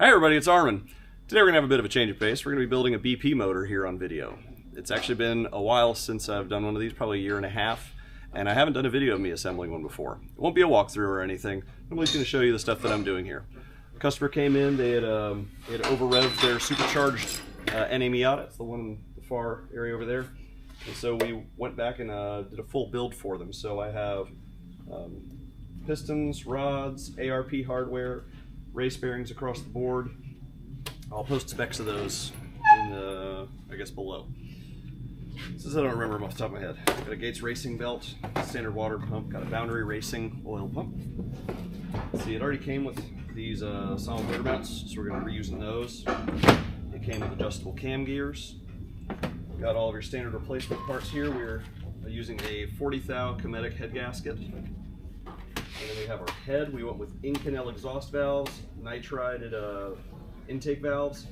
Hi everybody, it's Armin. Today we're going to have a bit of a change of pace. We're going to be building a BP motor here on video. It's actually been a while since I've done one of these, probably a year and a half, and I haven't done a video of me assembling one before. It won't be a walkthrough or anything. I'm just going to show you the stuff that I'm doing here. The customer came in, they had over-revved their Supercharged NA Miata. It's the one in the far area over there. And so we went back and did a full build for them. So I have pistons, rods, ARP hardware, race bearings across the board. I'll post specs of those in the, I guess, below. Since I don't remember them off the top of my head. Got a Gates racing belt, standard water pump, got a Boundary Racing oil pump. See, it already came with these solid motor mounts, so we're going to be reusing those. It came with adjustable cam gears. Got all of your standard replacement parts here. We're using a 40 thou Cometic head gasket. And then we have our head. We went with Inconel exhaust valves, nitrided intake valves.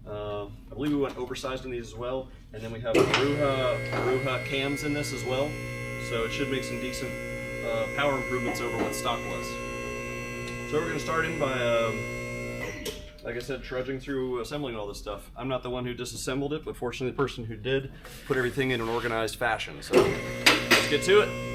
I believe we went oversized in these as well. And then we have Aruha cams in this as well. So it should make some decent power improvements over what stock was. So we're going to start in by, like I said, trudging through assembling all this stuff. I'm not the one who disassembled it, but fortunately the person who did put everything in an organized fashion. So let's get to it.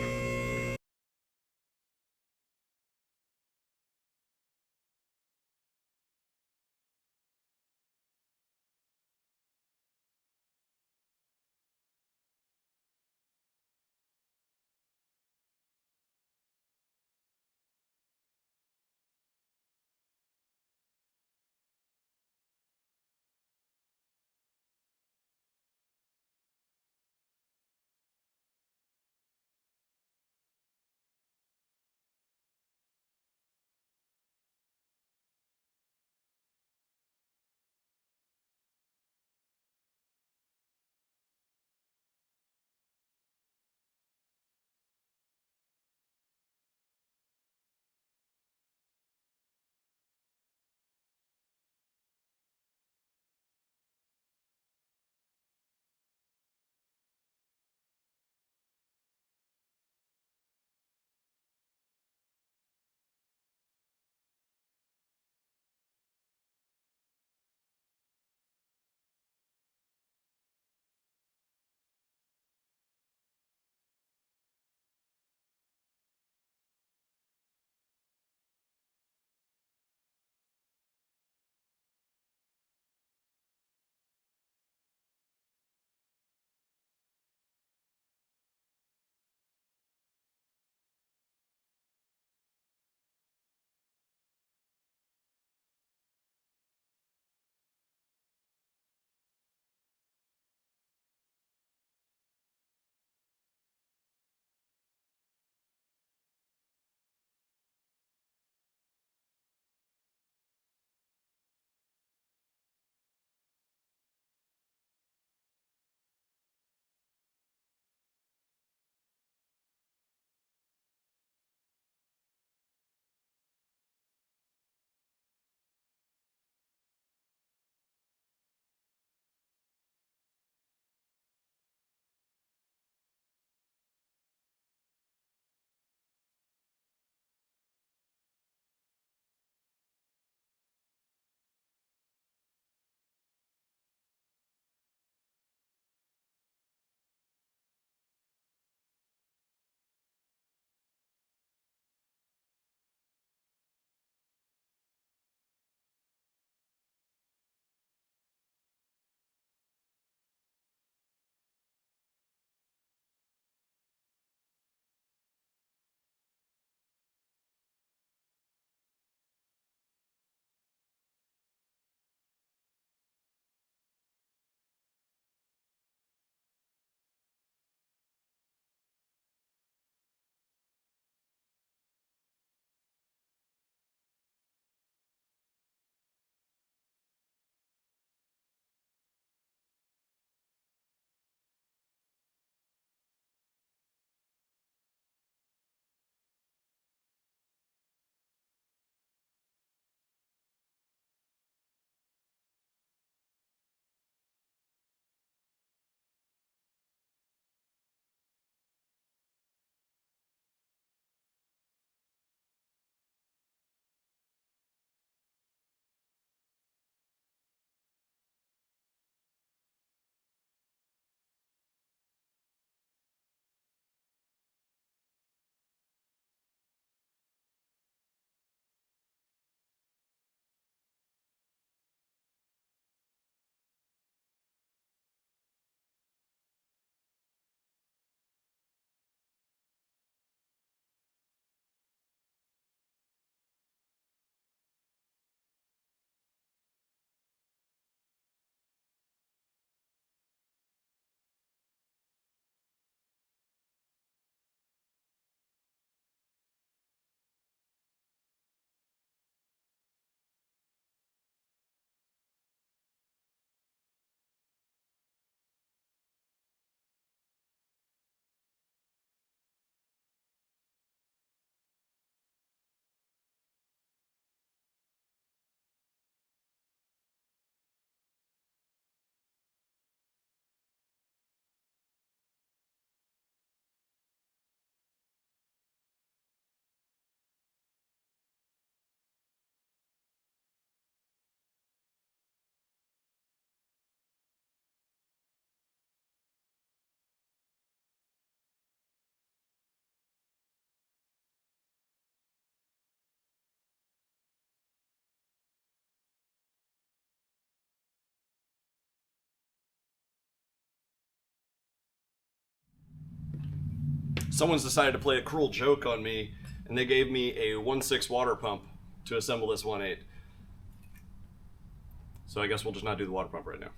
someone's decided to play a cruel joke on me, and they gave me a 1/6 water pump to assemble this 1/8. So I guess we'll just not do the water pump right now.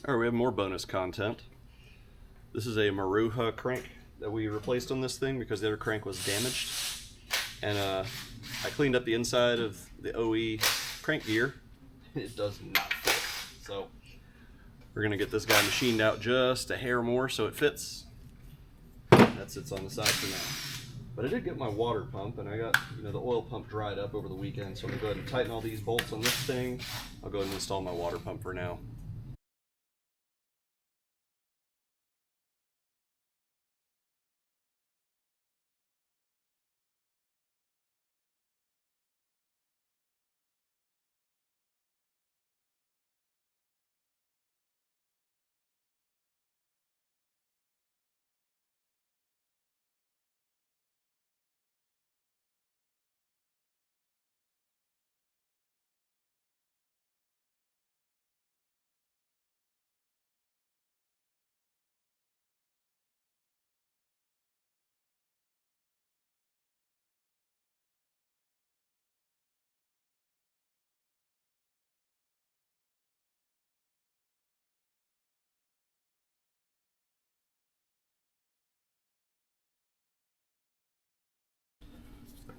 All right, we have more bonus content. This is a Maruha crank that we replaced on this thing because the other crank was damaged. And I cleaned up the inside of the OE crank gear. It does not fit. So we're gonna get this guy machined out just a hair more so it fits. That sits on the side for now. But I did get my water pump, and I got the oil pump dried up over the weekend, so I'm gonna go ahead and tighten all these bolts on this thing. I'll go ahead and install my water pump for now.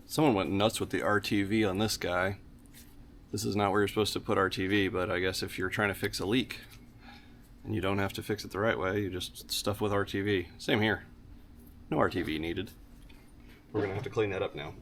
Someone went nuts with the RTV on this guy. This is not where you're supposed to put RTV, but I guess if you're trying to fix a leak and you don't have to fix it the right way, you just stuff with RTV. Same here. No RTV needed. We're gonna have to clean that up now.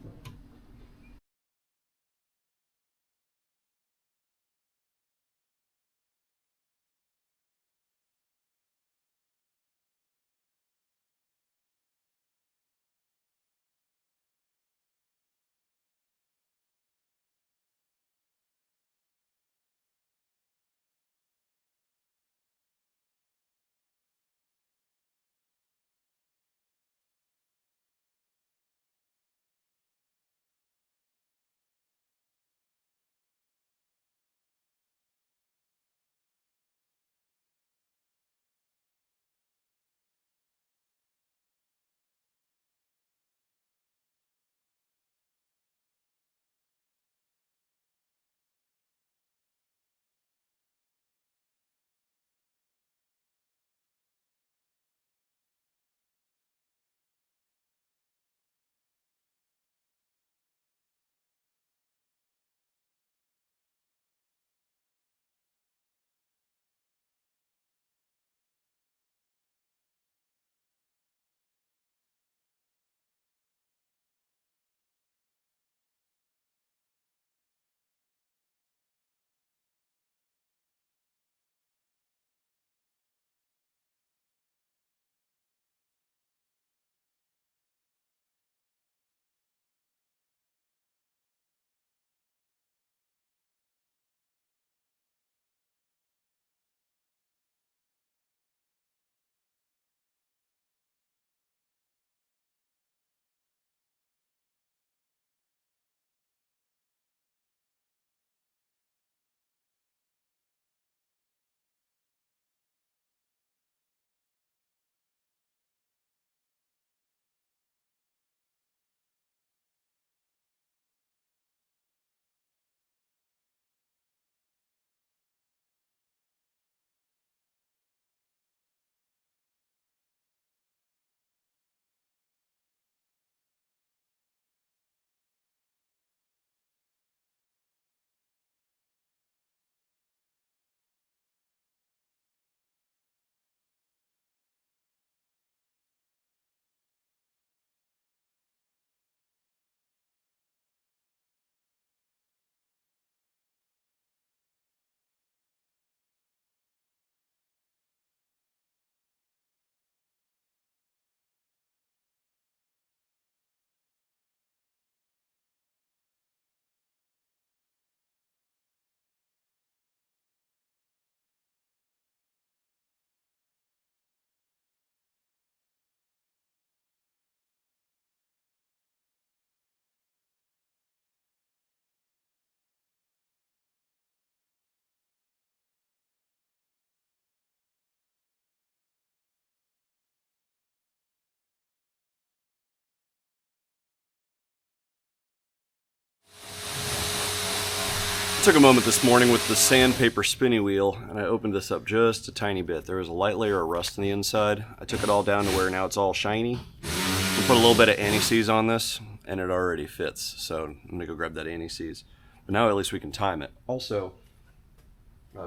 Took a moment this morning with the sandpaper spinny wheel, and I opened this up just a tiny bit. There was a light layer of rust on the inside. I took it all down to where now it's all shiny. I put a little bit of anti-seize on this, and it already fits. So I'm gonna go grab that anti-seize. But now at least we can time it. Also,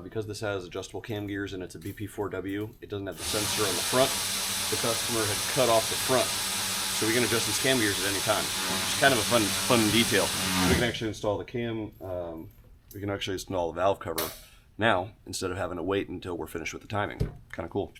because this has adjustable cam gears and it's a BP4W, it doesn't have the sensor on the front. The customer had cut off the front, so we can adjust these cam gears at any time. It's kind of a fun detail. We can actually install the cam. We can actually install the valve cover now instead of having to wait until we're finished with the timing. Kind of cool.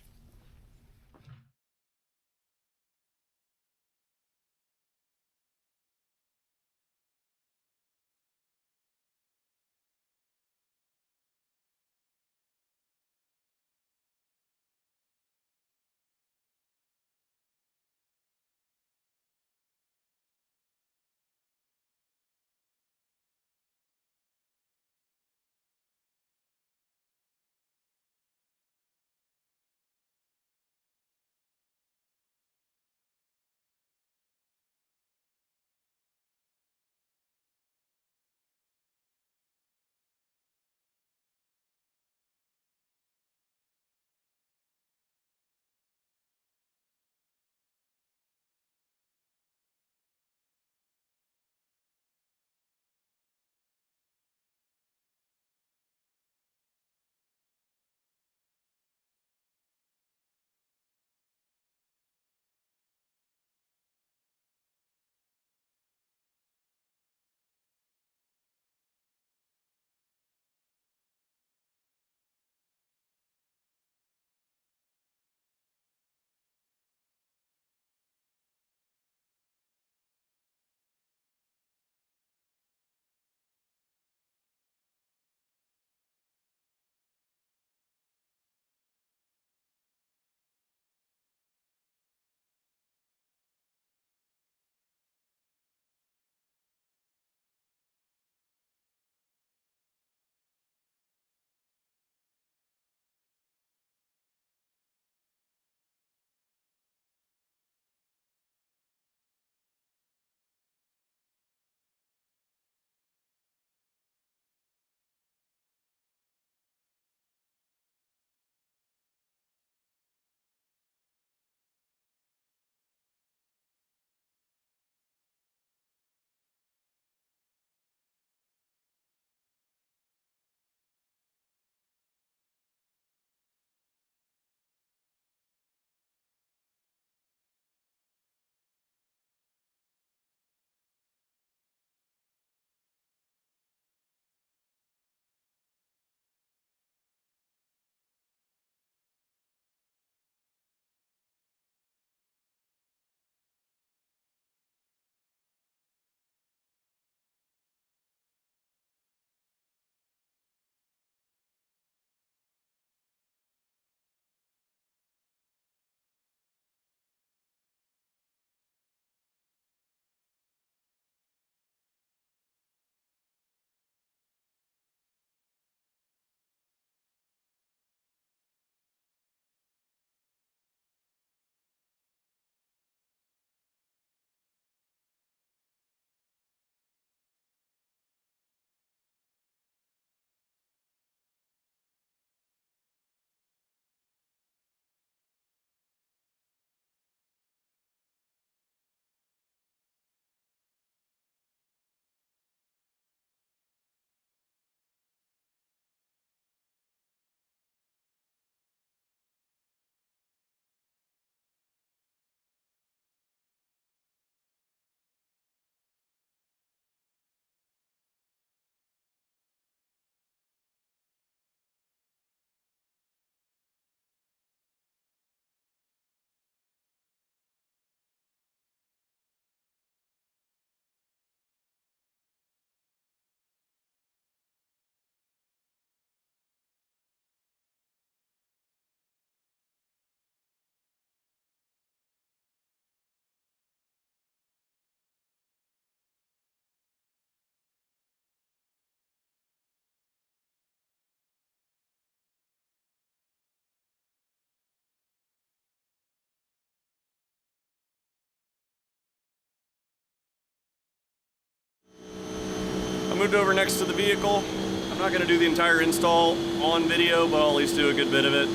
I moved over next to the vehicle. I I'm not going to do the entire install on video, but I'll at least do a good bit of it.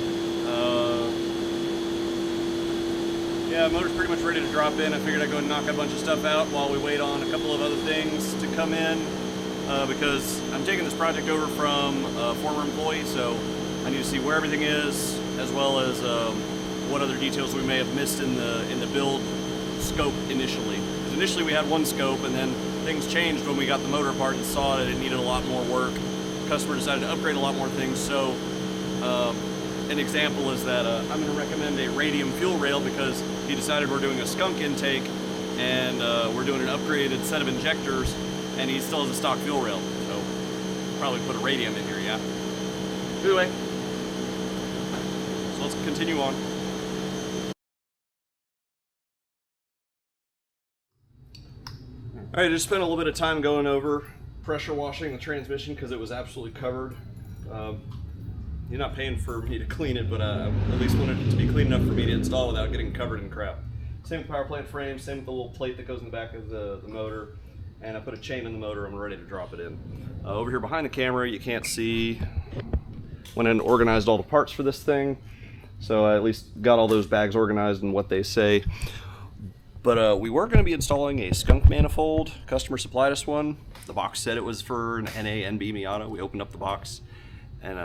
Yeah, motor's pretty much ready to drop in. I figured I'd go and knock a bunch of stuff out while we wait on a couple of other things to come in, because I'm taking this project over from a former employee, so I need to see where everything is, as well as what other details we may have missed in the build scope initially. Because initially we had one scope, and then things changed when we got the motor apart and saw that it needed a lot more work. The customer decided to upgrade a lot more things, so an example is that I'm going to recommend a radium fuel rail, because he decided we're doing a skunk intake and we're doing an upgraded set of injectors, and he still has a stock fuel rail, so probably put a radium in here, yeah. Anyway, so let's continue on. Alright, I just spent a little bit of time going over pressure washing the transmission because it was absolutely covered. You're not paying for me to clean it, but I at least wanted it to be clean enough for me to install without getting covered in crap. Same with power plant frame, same with the little plate that goes in the back of the motor. And I put a chain in the motor, I'm ready to drop it in. Over here behind the camera, you can't see, went in and organized all the parts for this thing. So I at least got all those bags organized and what they say. But we were going to be installing a skunk manifold. Customer supplied us one. The box said it was for an NA Miata. We opened up the box, and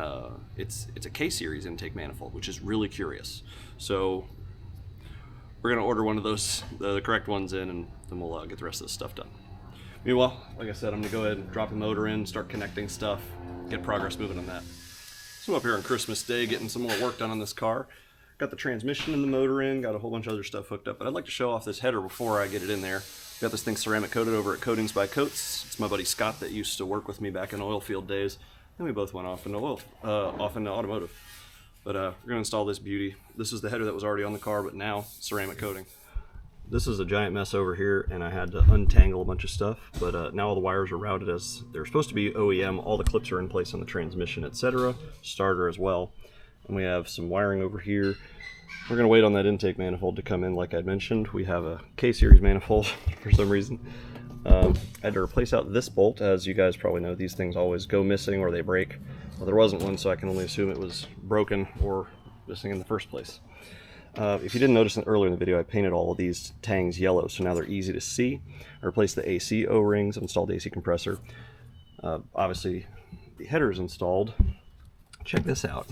it's a K-series intake manifold, which is really curious. So we're going to order one of those, the correct ones in, and then we'll get the rest of this stuff done. Meanwhile, like I said, I'm going to go ahead and drop the motor in, start connecting stuff, get progress moving on that. So I'm up here on Christmas Day getting some more work done on this car. Got the transmission and the motor in, got a whole bunch of other stuff hooked up, but I'd like to show off this header before I get it in there. Got this thing ceramic coated over at Coatings by Coats. It's my buddy Scott that used to work with me back in oil field days. Then we both went off into automotive. But we're gonna install this beauty. This is the header that was already on the car, but now ceramic coating. This is a giant mess over here, and I had to untangle a bunch of stuff, but now all the wires are routed as they're supposed to be OEM. All the clips are in place on the transmission, etc. Starter as well. And we have some wiring over here. We're gonna wait on that intake manifold to come in like I mentioned. We have a K-series manifold for some reason. I had to replace out this bolt. As you guys probably know, these things always go missing or they break. Well, there wasn't one, so I can only assume it was broken or missing in the first place. If you didn't notice earlier in the video, I painted all of these tangs yellow, so now they're easy to see. I replaced the AC O-rings, installed the AC compressor. Obviously, the header is installed. Check this out.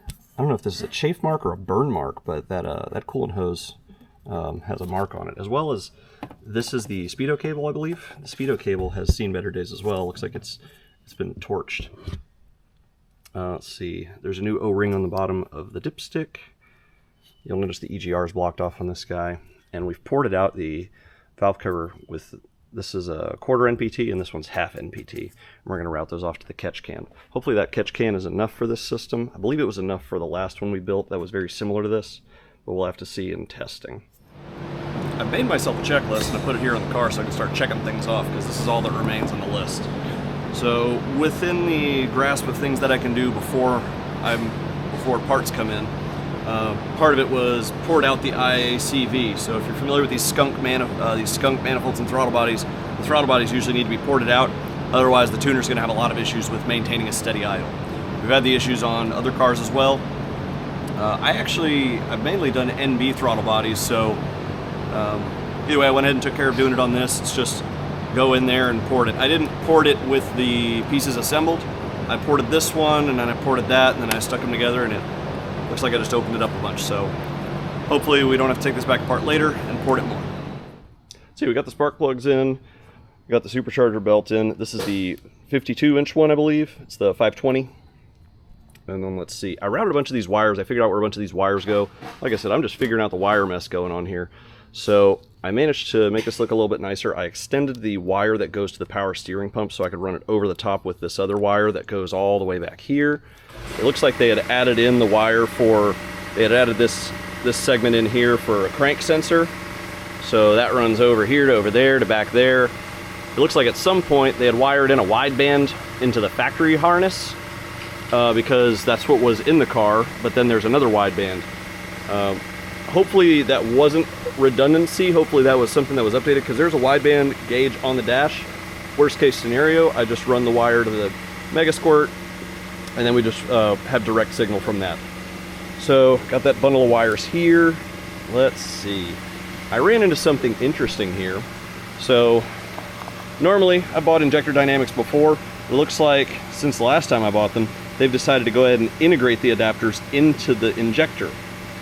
I don't know if this is a chafe mark or a burn mark, but that coolant hose has a mark on it, as well as this is the speedo cable, I believe. The speedo cable has seen better days as well. Looks like it's been torched. Let's see. There's a new O-ring on the bottom of the dipstick. You'll notice the EGR is blocked off on this guy, and we've ported out the valve cover with, this is a quarter NPT and this one's half NPT. And we're going to route those off to the catch can. Hopefully that catch can is enough for this system. I believe it was enough for the last one we built that was very similar to this, but we'll have to see in testing. I've made myself a checklist and I put it here on the car so I can start checking things off, because this is all that remains on the list. So within the grasp of things that I can do before parts come in, part of it was poured out the IACV. So if you're familiar with these skunk manifolds and throttle bodies, the throttle bodies usually need to be ported out. Otherwise, the tuner's going to have a lot of issues with maintaining a steady idle. We've had the issues on other cars as well. I've mainly done NB throttle bodies, so either way, I went ahead and took care of doing it on this. It's just go in there and port it. I didn't port it with the pieces assembled. I ported this one, and then I ported that, and then I stuck them together, and it looks like I just opened it up a bunch. So hopefully we don't have to take this back apart later and port it more. See, we got the spark plugs in, we got the supercharger belt in. This is the 52-inch one, I believe. It's the 520. And then let's see, I routed a bunch of these wires. I figured out where a bunch of these wires go. Like I said, I'm just figuring out the wire mess going on here. So I managed to make this look a little bit nicer. I extended the wire that goes to the power steering pump so I could run it over the top with this other wire that goes all the way back here. It looks like they had added in the wire they had added this segment in here for a crank sensor. So that runs over here to over there to back there. It looks like at some point they had wired in a wideband into the factory harness because that's what was in the car, but then there's another wideband. Hopefully that wasn't redundancy. Hopefully that was something that was updated, because there's a wideband gauge on the dash. Worst case scenario, I just run the wire to mega squirt, and then we just have direct signal from that. So got that bundle of wires here. Let's see. I ran into something interesting here. So normally I bought injector dynamics before. It looks like since the last time I bought them, they've decided to go ahead and integrate the adapters into the injector.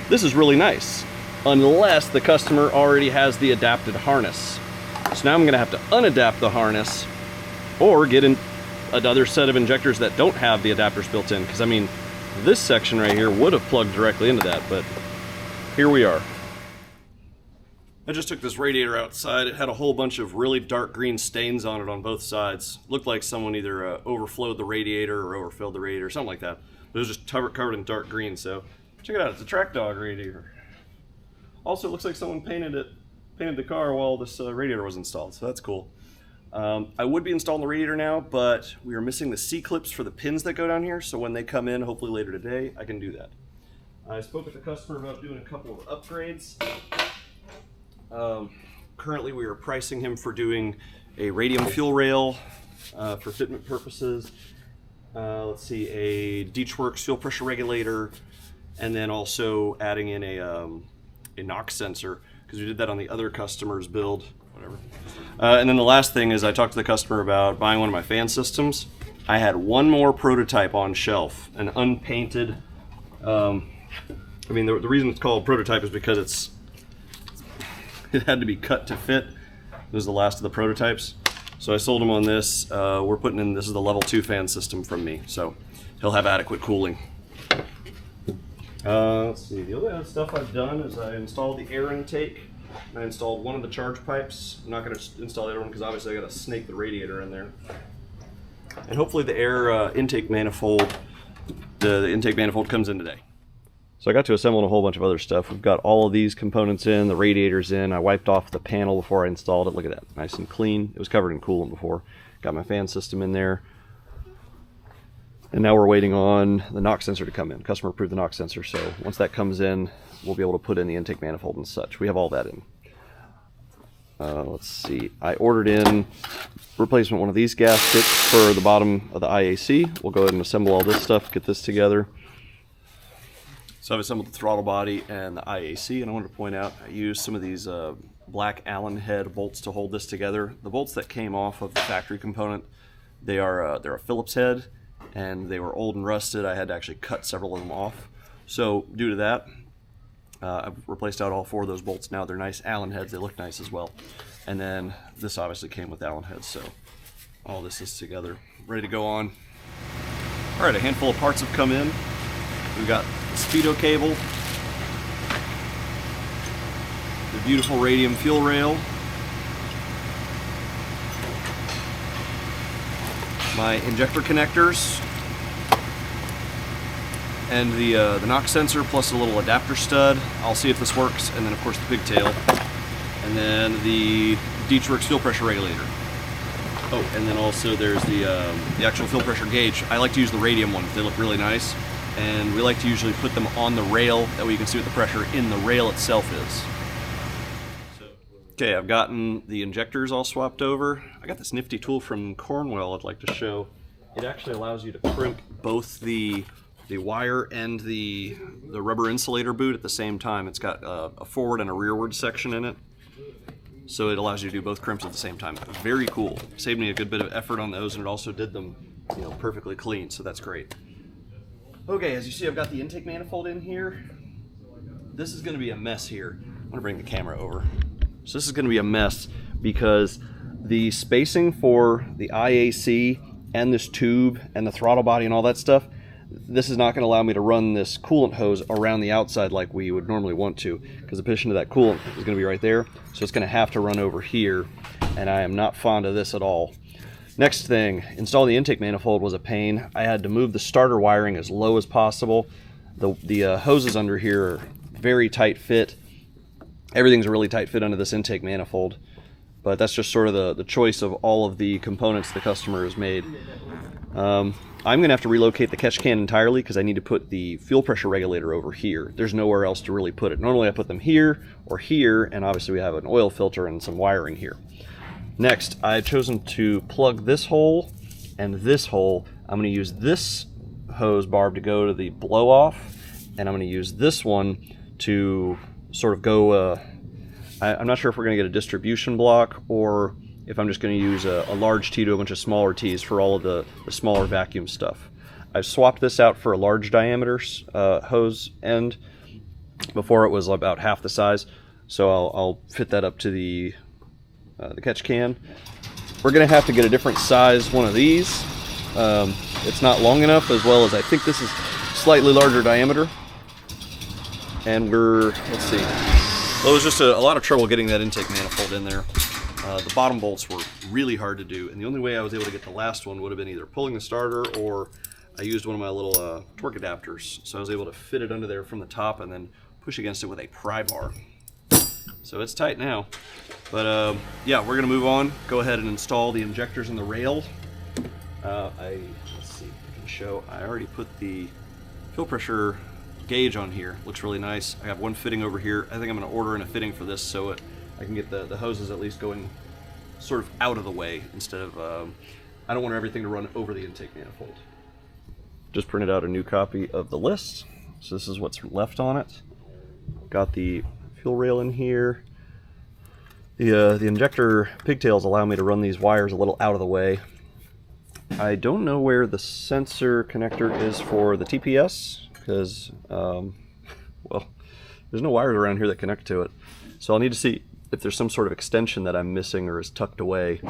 This is really nice, unless the customer already has the adapted harness. So now I'm gonna have to unadapt the harness or get in another set of injectors that don't have the adapters built in, because I mean, this section right here would have plugged directly into that, but here we are. I just took this radiator outside. It had a whole bunch of really dark green stains on it on both sides. Looked like someone either overflowed the radiator or overfilled the radiator, something like that. It was just covered in dark green, so check it out. It's a track dog radiator. Also, it looks like someone painted the car while this radiator was installed, so that's cool. I would be installing the radiator now, but we are missing the C-clips for the pins that go down here, so when they come in, hopefully later today, I can do that. I spoke with the customer about doing a couple of upgrades. Currently we are pricing him for doing a radium fuel rail for fitment purposes. Let's see, a Dyno fuel pressure regulator, and then also adding in a NOx sensor, because we did that on the other customer's build, whatever. And then the last thing is I talked to the customer about buying one of my fan systems. I had one more prototype on shelf, an unpainted, I mean, the reason it's called prototype is because it had to be cut to fit. It was the last of the prototypes. So I sold him on this. We're putting in, this is the level 2 fan system from me, so he'll have adequate cooling. Let's see, the other stuff I've done is I installed the air intake. I installed one of the charge pipes. I'm not going to install the other one because obviously I got to snake the radiator in there. And hopefully the air intake manifold, the intake manifold comes in today. So I got to assemble a whole bunch of other stuff. We've got all of these components in, the radiator's in. I wiped off the panel before I installed it. Look at that, nice and clean. It was covered in coolant before. Got my fan system in there. And now we're waiting on the NOx sensor to come in. Customer approved the NOx sensor, so once that comes in, we'll be able to put in the intake manifold and such. We have all that in. Let's see, I ordered in replacement one of these gaskets for the bottom of the IAC. We'll go ahead and assemble all this stuff, get this together. So I've assembled the throttle body and the IAC, and I wanted to point out I used some of these black Allen head bolts to hold this together. The bolts that came off of the factory component, they're a Phillips head, and they were old and rusted. I had to actually cut several of them off. So due to that, I've replaced out all 4 of those bolts now. They're nice Allen heads. They look nice as well. And then this obviously came with Allen heads, so all this is together, ready to go on. All right, a handful of parts have come in. We've got the speedo cable, the beautiful radium fuel rail, my injector connectors, and the NOx sensor plus a little adapter stud. I'll see if this works, and then of course the pigtail, and then the Dyno fuel pressure regulator. Oh, and then also there's the actual fuel pressure gauge. I like to use the radium ones. They look really nice, and we like to usually put them on the rail, that way you can see what the pressure in the rail itself is. Okay, I've gotten the injectors all swapped over. I got this nifty tool from Cornwell I'd like to show. It actually allows you to crimp both the wire and the rubber insulator boot at the same time. It's got a forward and a rearward section in it, so it allows you to do both crimps at the same time. Very cool. Saved me a good bit of effort on those, and it also did them, you know, perfectly clean, so that's great. Okay, as you see, I've got the intake manifold in here. This is going to be a mess here. I'm going to bring the camera over. So this is going to be a mess because the spacing for the IAC and this tube and the throttle body and all that stuff, this is not going to allow me to run this coolant hose around the outside like we would normally want to, because the position of that coolant is going to be right there. So it's going to have to run over here, and I am not fond of this at all. Next thing, installing the intake manifold was a pain. I had to move the starter wiring as low as possible. The hoses under here are very tight fit. Everything's a really tight fit under this intake manifold, but that's just sort of the choice of all of the components the customer has made. I'm going to have to relocate the catch can entirely because I need to put the fuel pressure regulator over here. There's nowhere else to really put it. Normally I put them here or here, and obviously we have an oil filter and some wiring here. Next, I've chosen to plug this hole and this hole I'm going to use this hose barb to go to the blow off, and I'm going to use this one to sort of go, I'm not sure if we're going to get a distribution block or if I'm just going to use a large T to a bunch of smaller T's for all of the smaller vacuum stuff. I've swapped this out for a large diameter hose end. Before it was about half the size, so I'll fit that up to the catch can. We're going to have to get a different size one of these. It's not long enough, as well as I think this is slightly larger diameter. And let's see. Well, it was just a lot of trouble getting that intake manifold in there. The bottom bolts were really hard to do, and the only way I was able to get the last one would have been either pulling the starter, or I used one of my little torque adapters. So I was able to fit it under there from the top and then push against it with a pry bar. So it's tight now. But yeah, we're gonna move on. Go ahead and install the injectors in the rail. Let's see if I can show. I already put the fuel pressure gauge on here. Looks really nice. I have one fitting over here. I think I'm gonna order in a fitting for this so I can get the hoses at least going sort of out of the way instead of, I don't want everything to run over the intake manifold. Just printed out a new copy of the list. So this is what's left on it. Got the fuel rail in here. The injector pigtails allow me to run these wires a little out of the way. I don't know where the sensor connector is for the TPS because, well, there's no wires around here that connect to it. So I'll need to see if there's some sort of extension that I'm missing or is tucked away.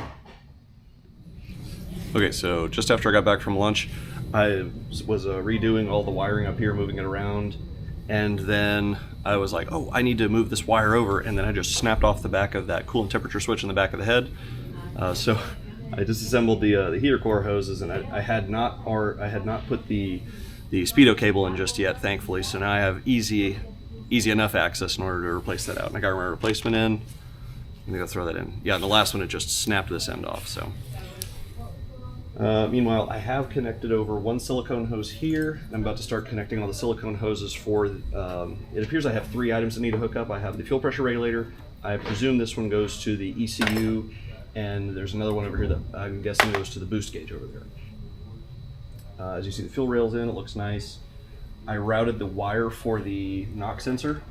Okay, so just after I got back from lunch, I was redoing all the wiring up here, moving it around. And then I was like, oh, I need to move this wire over, and then I just snapped off the back of that coolant temperature switch in the back of the head. So I disassembled the heater core hoses, and I had not put the speedo cable in just yet, thankfully. So now I have easy enough access in order to replace that out. And I got my replacement in. I'm gonna go throw that in. Yeah, and the last one, it just snapped this end off. So. Meanwhile, I have connected over one silicone hose here. I'm about to start connecting all the silicone hoses for, it appears I have 3 items that need to hook up. I have the fuel pressure regulator. I presume this one goes to the ECU, and there's another one over here that I'm guessing goes to the boost gauge over there. As you see, the fuel rail's in, it looks nice. I routed the wire for the knock sensor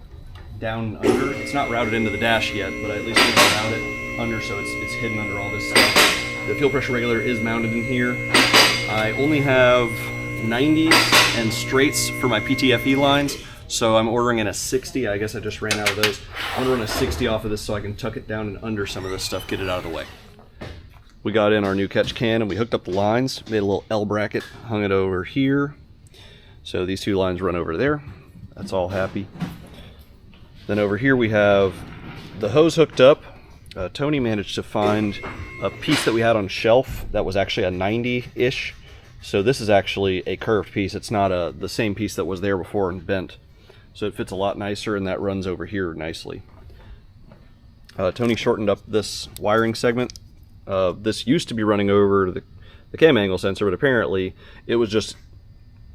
down under. It's not routed into the dash yet, but I at least need to route it under so it's hidden under all this stuff. The fuel pressure regulator is mounted in here. I only have 90s and straights for my PTFE lines, so I'm ordering in a 60. I guess I just ran out of those. I'm gonna run a 60 off of this so I can tuck it down and under some of this stuff, get it out of the way. We got in our new catch can and we hooked up the lines, made a little L bracket, hung it over here. So these 2 lines run over there. That's all happy. Then over here we have the hose hooked up. Tony managed to find a piece that we had on shelf that was actually a 90-ish. So this is actually a curved piece. It's not the same piece that was there before and bent. So it fits a lot nicer, and that runs over here nicely. Tony shortened up this wiring segment. This used to be running over the cam angle sensor, but apparently it was just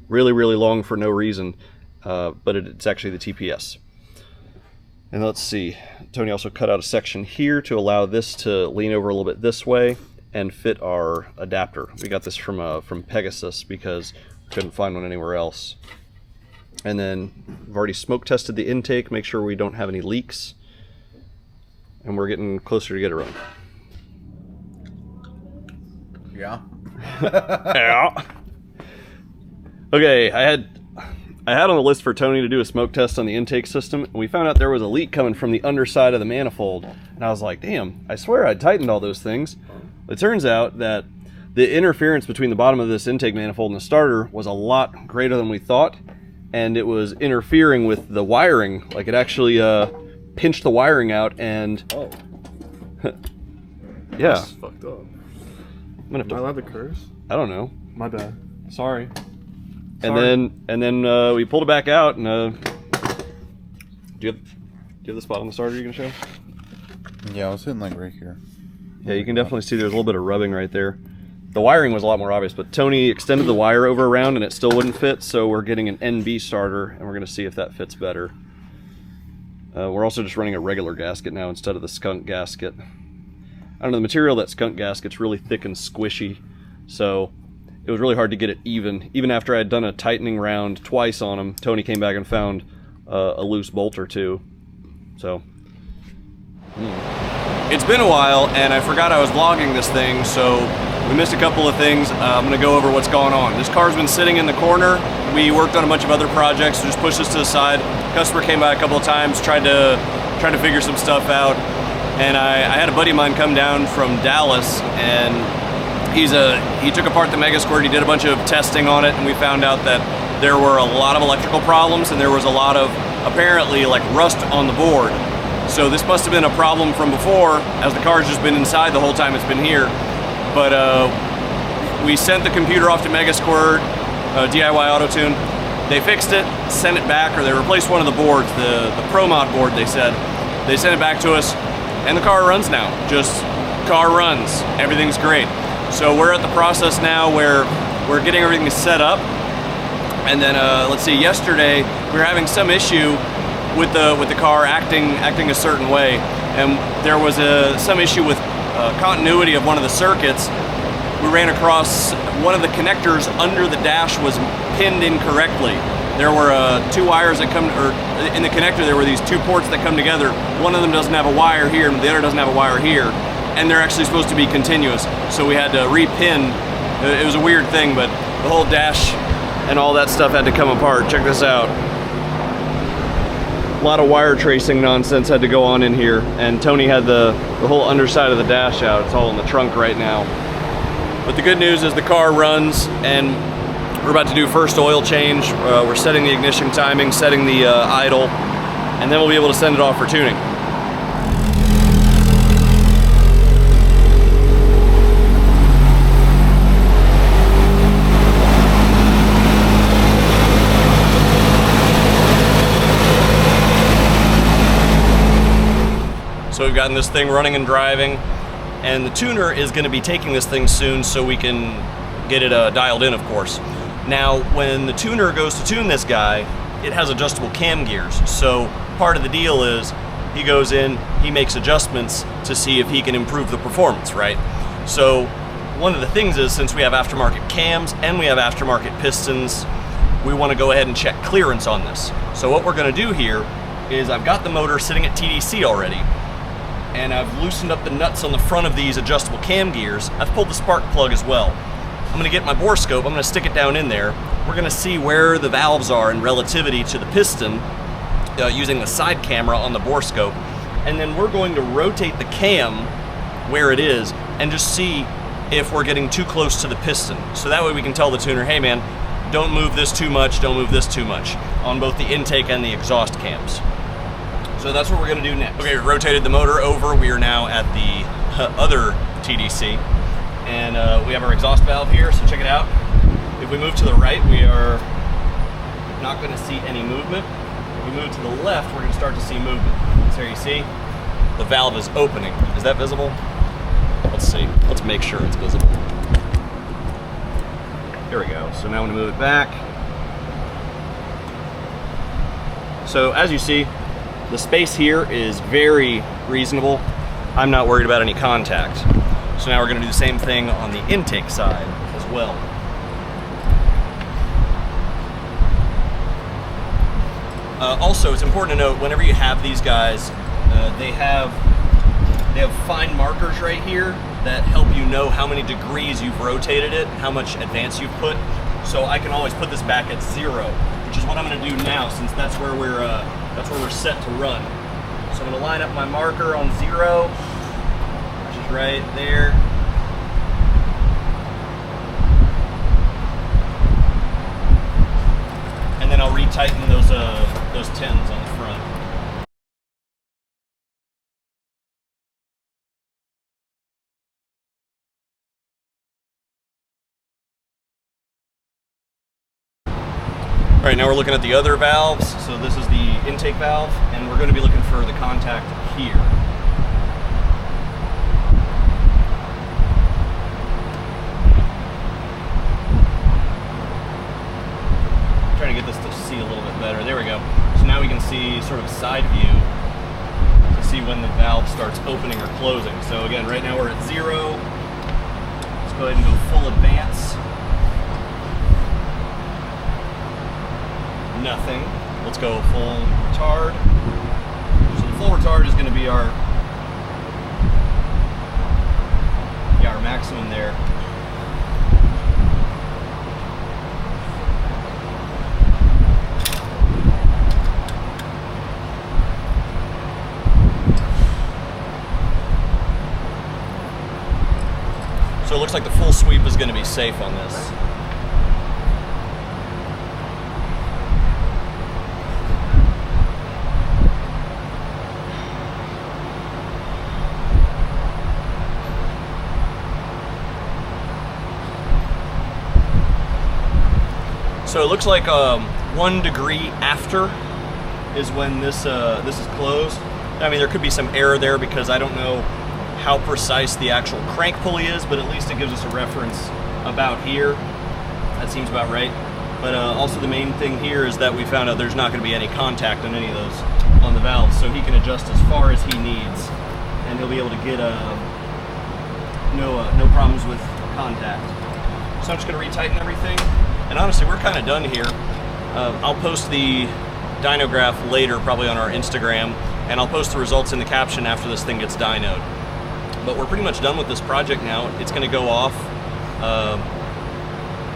really, really long for no reason. But it's actually the TPS. And let's see, Tony also cut out a section here to allow this to lean over a little bit this way and fit our adapter. We got this from Pegasus because we couldn't find one anywhere else. And then we've already smoke tested the intake, make sure we don't have any leaks. And we're getting closer to get it running. Yeah. Yeah. Okay, I had on the list for Tony to do a smoke test on the intake system, and we found out there was a leak coming from the underside of the manifold. And I was like, damn, I swear I tightened all those things. It turns out that the interference between the bottom of this intake manifold and the starter was a lot greater than we thought, and it was interfering with the wiring. Like, it actually pinched the wiring out, and oh. yeah. That's fucked up. Am I allowed to curse? I don't know. My bad. Sorry. And then we pulled it back out, and do you have the spot on the starter you can show? Yeah, I was sitting like right here. Yeah, you can definitely see there's a little bit of rubbing right there. The wiring was a lot more obvious, but Tony extended the wire over around and it still wouldn't fit, so we're getting an NB starter, and we're going to see if that fits better. We're also just running a regular gasket now instead of the skunk gasket. I don't know, the material of that skunk gasket's really thick and squishy, so it was really hard to get it even after I had done a tightening round twice on them. Tony came back and found a loose bolt or two. So it's been a while, and I forgot I was vlogging this thing, so we missed a couple of things. I'm gonna go over what's going on. This car's been sitting in the corner. We worked on a bunch of other projects, so just pushed this to the side. Customer came by a couple of times, tried to figure some stuff out, and I had a buddy of mine come down from Dallas, and he took apart the Mega Squirt. He did a bunch of testing on it, and we found out that there were a lot of electrical problems, and there was a lot of apparently like rust on the board. So this must have been a problem from before, as the car's just been inside the whole time it's been here. But we sent the computer off to Mega Squirt, DIY Auto Tune. They fixed it, sent it back, or they replaced one of the boards, the Pro Mod board, they said. They sent it back to us, and the car runs now. Just car runs, everything's great. So we're at the process now where we're getting everything set up. And then let's see, yesterday we were having some issue with the car acting a certain way, and there was some issue with continuity of one of the circuits. We ran across one of the connectors under the dash was pinned incorrectly. There were two wires that come, or in the connector there were these two ports that come together. One of them doesn't have a wire here, and the other doesn't have a wire here, and they're actually supposed to be continuous. So we had to repin. It was a weird thing, but the whole dash and all that stuff had to come apart. Check this out. A lot of wire tracing nonsense had to go on in here, and Tony had the whole underside of the dash out. It's all in the trunk right now. But the good news is the car runs, and we're about to do first oil change. We're setting the ignition timing, setting the idle, and then we'll be able to send it off for tuning. So we've gotten this thing running and driving, and the tuner is going to be taking this thing soon so we can get it dialed in, of course. Now, when the tuner goes to tune this guy, it has adjustable cam gears. So part of the deal is he goes in, he makes adjustments to see if he can improve the performance, right? So one of the things is, since we have aftermarket cams and we have aftermarket pistons, we want to go ahead and check clearance on this. So what we're going to do here is, I've got the motor sitting at TDC already, and I've loosened up the nuts on the front of these adjustable cam gears. I've pulled the spark plug as well. I'm gonna get my bore scope, I'm gonna stick it down in there. We're gonna see where the valves are in relativity to the piston using the side camera on the bore scope. And then we're going to rotate the cam where it is and just see if we're getting too close to the piston. So that way we can tell the tuner, hey man, don't move this too much, don't move this too much, on both the intake and the exhaust cams. So that's what we're gonna do next. Okay, we rotated the motor over. We are now at the other TDC, and we have our exhaust valve here, so check it out. If we move to the right, we are not gonna see any movement. If we move to the left, we're gonna start to see movement. So here you see, the valve is opening. Is that visible? Let's see, let's make sure it's visible. There we go. So now I'm gonna move it back. So as you see, the space here is very reasonable. I'm not worried about any contact. So now we're gonna do the same thing on the intake side as well. Also, it's important to note, whenever you have these guys, they have fine markers right here that help you know how many degrees you've rotated it, how much advance you've put. So I can always put this back at 0, which is what I'm gonna do now, since that's where we're set to run. So I'm gonna line up my marker on 0, which is right there. And then I'll retighten those tins on the front. All right, now we're looking at the other valves. So this is the intake valve, and we're going to be looking for the contact here. I'm trying to get this to see a little bit better. There we go. So now we can see sort of a side view to see when the valve starts opening or closing. So again, right now we're at 0. Let's go ahead and go full advance. nothing. Let's go full retard. So the full retard is going to be our maximum there. So it looks like the full sweep is going to be safe on this. So it looks like 1 degree after is when this is closed. I mean, there could be some error there because I don't know how precise the actual crank pulley is, but at least it gives us a reference about here. That seems about right. But also the main thing here is that we found out there's not going to be any contact on any of those on the valves, so he can adjust as far as he needs, and he'll be able to get no problems with contact. So I'm just going to retighten everything. And honestly, we're kind of done here. I'll post the dyno graph later, probably on our Instagram, and I'll post the results in the caption after this thing gets dynoed. But we're pretty much done with this project now. It's going to go off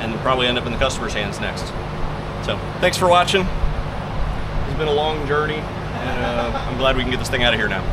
and probably end up in the customer's hands next. So thanks for watching. It's been a long journey, and I'm glad we can get this thing out of here now.